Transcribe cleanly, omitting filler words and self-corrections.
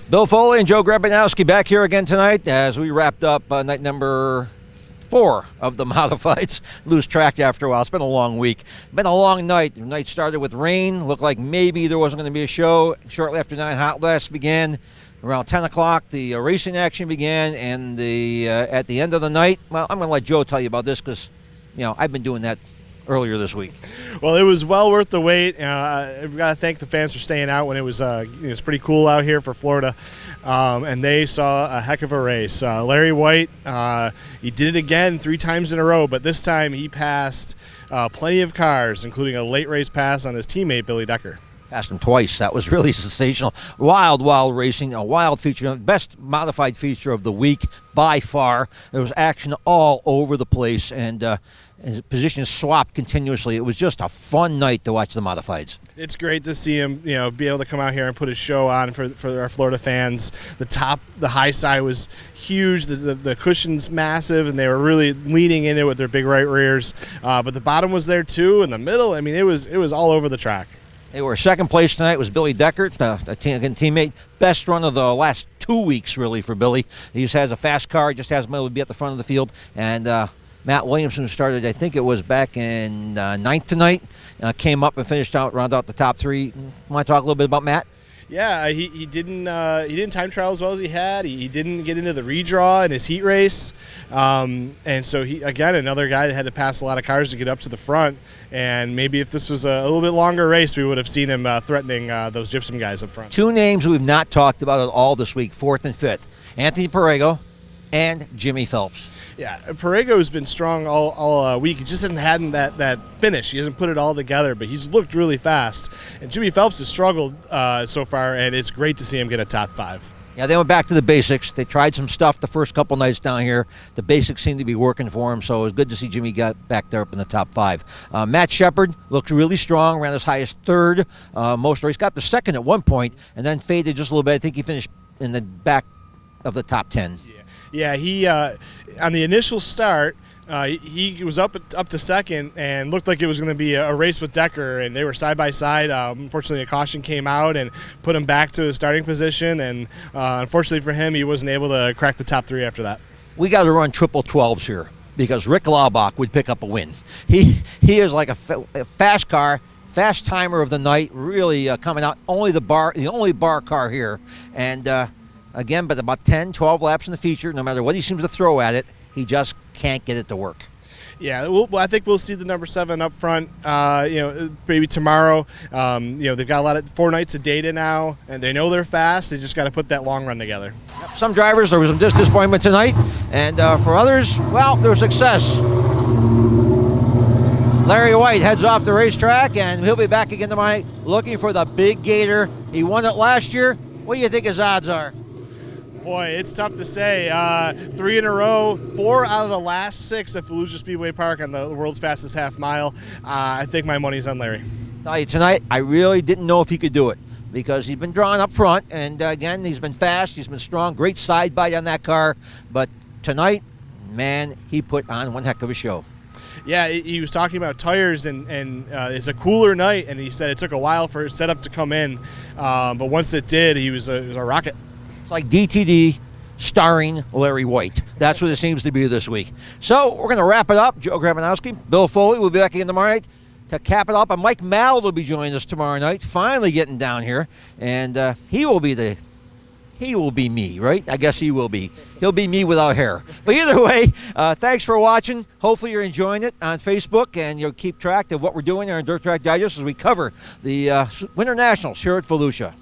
Bill Foley and Joe Grabianowski back here again tonight as we wrapped up night number 4 of the modifieds. Lose track after a while. It's been a long week. Been a long night. The night started with rain. Looked like maybe there wasn't going to be a show. Shortly after 9, Hot West began. Around 10 o'clock, the racing action began, and at the end of the night, well, I'm going to let Joe tell you about this because, I've been doing that earlier this week. Well, it was well worth the wait. I've got to thank the fans for staying out when it was it's pretty cool out here for Florida, and they saw a heck of a race. Larry White, he did it again 3 times in a row, but this time he passed plenty of cars, including a late race pass on his teammate Billy Decker. Passed him twice. That was really sensational. Wild racing, a wild feature, best modified feature of the week by far. There was action all over the place, and positions swapped continuously. It was just a fun night to watch the modifieds. It's great to see him, be able to come out here and put his show on for our Florida fans. The high side was huge. The cushion's massive, and they were really leaning into it with their big right rears. But the bottom was there too, and the middle. I mean, it was all over the track. They were second place tonight. Was Billy Decker, a teammate. Best run of the last 2 weeks, really, for Billy. He just has a fast car. He just has him able to be at the front of the field. And Matt Williamson started, I think it was back in 9th tonight, came up and finished out, round out the top 3. Want to talk a little bit about Matt? Yeah, he didn't time trial as well as he had. He didn't get into the redraw in his heat race, and so he, again, another guy that had to pass a lot of cars to get up to the front. And maybe if this was a little bit longer race, we would have seen him threatening those Gypsum guys up front. 2 names we've not talked about at all this week, 4th and 5th: Anthony Perego and Jimmy Phelps. Yeah, Perego's been strong all week. He just hasn't had that finish. He hasn't put it all together, but he's looked really fast. And Jimmy Phelps has struggled so far, and it's great to see him get a top 5. Yeah, they went back to the basics. They tried some stuff the first couple nights down here. The basics seemed to be working for him, so it was good to see Jimmy got back there up in the top 5. Matt Shepard looked really strong, ran as high as 3rd most race. Got to 2nd at one point, and then faded just a little bit. I think he finished in the back of the top 10. Yeah, he on the initial start, he was up to 2nd and looked like it was going to be a race with Decker, and they were side by side. Unfortunately, a caution came out and put him back to his starting position, and unfortunately for him, he wasn't able to crack the top 3 after that. We got to run triple 12s here because Rick Laubach would pick up a win. He is like a fast car. Fast timer of the night, really coming out. The only bar car here, and again, but about 10, 12 laps in the feature. No matter what he seems to throw at it, he just can't get it to work. Yeah, I think we'll see the number 7 up front. Maybe tomorrow. They've got 4 nights of data now, and they know they're fast. They just got to put that long run together. Some drivers, there was some disappointment tonight, and for others, well, there was success. Larry White heads off the racetrack, and he'll be back again tomorrow night looking for the big gator. He won it last year. What do you think his odds are? Boy, it's tough to say. 3 in a row, 4 out of the last 6 at Volusia Speedway Park on the world's fastest half mile. I think my money's on Larry. Tell you, tonight, I really didn't know if he could do it because he's been drawn up front, and again, he's been fast, he's been strong, great side bite on that car. But tonight, man, he put on one heck of a show. Yeah, he was talking about tires, and it's a cooler night, and he said it took a while for his setup to come in, but once it did, it was a rocket. It's like DTD starring Larry White. That's what it seems to be this week. So we're going to wrap it up. Joe Grabianowski, Bill Foley will be back again tomorrow night to cap it up. And Mike Mallard will be joining us tomorrow night, finally getting down here. And he will be me, right? I guess he will be. He'll be me without hair. But either way, thanks for watching. Hopefully you're enjoying it on Facebook, and you'll keep track of what we're doing here on Dirt Track Digest as we cover the Winter Nationals here at Volusia.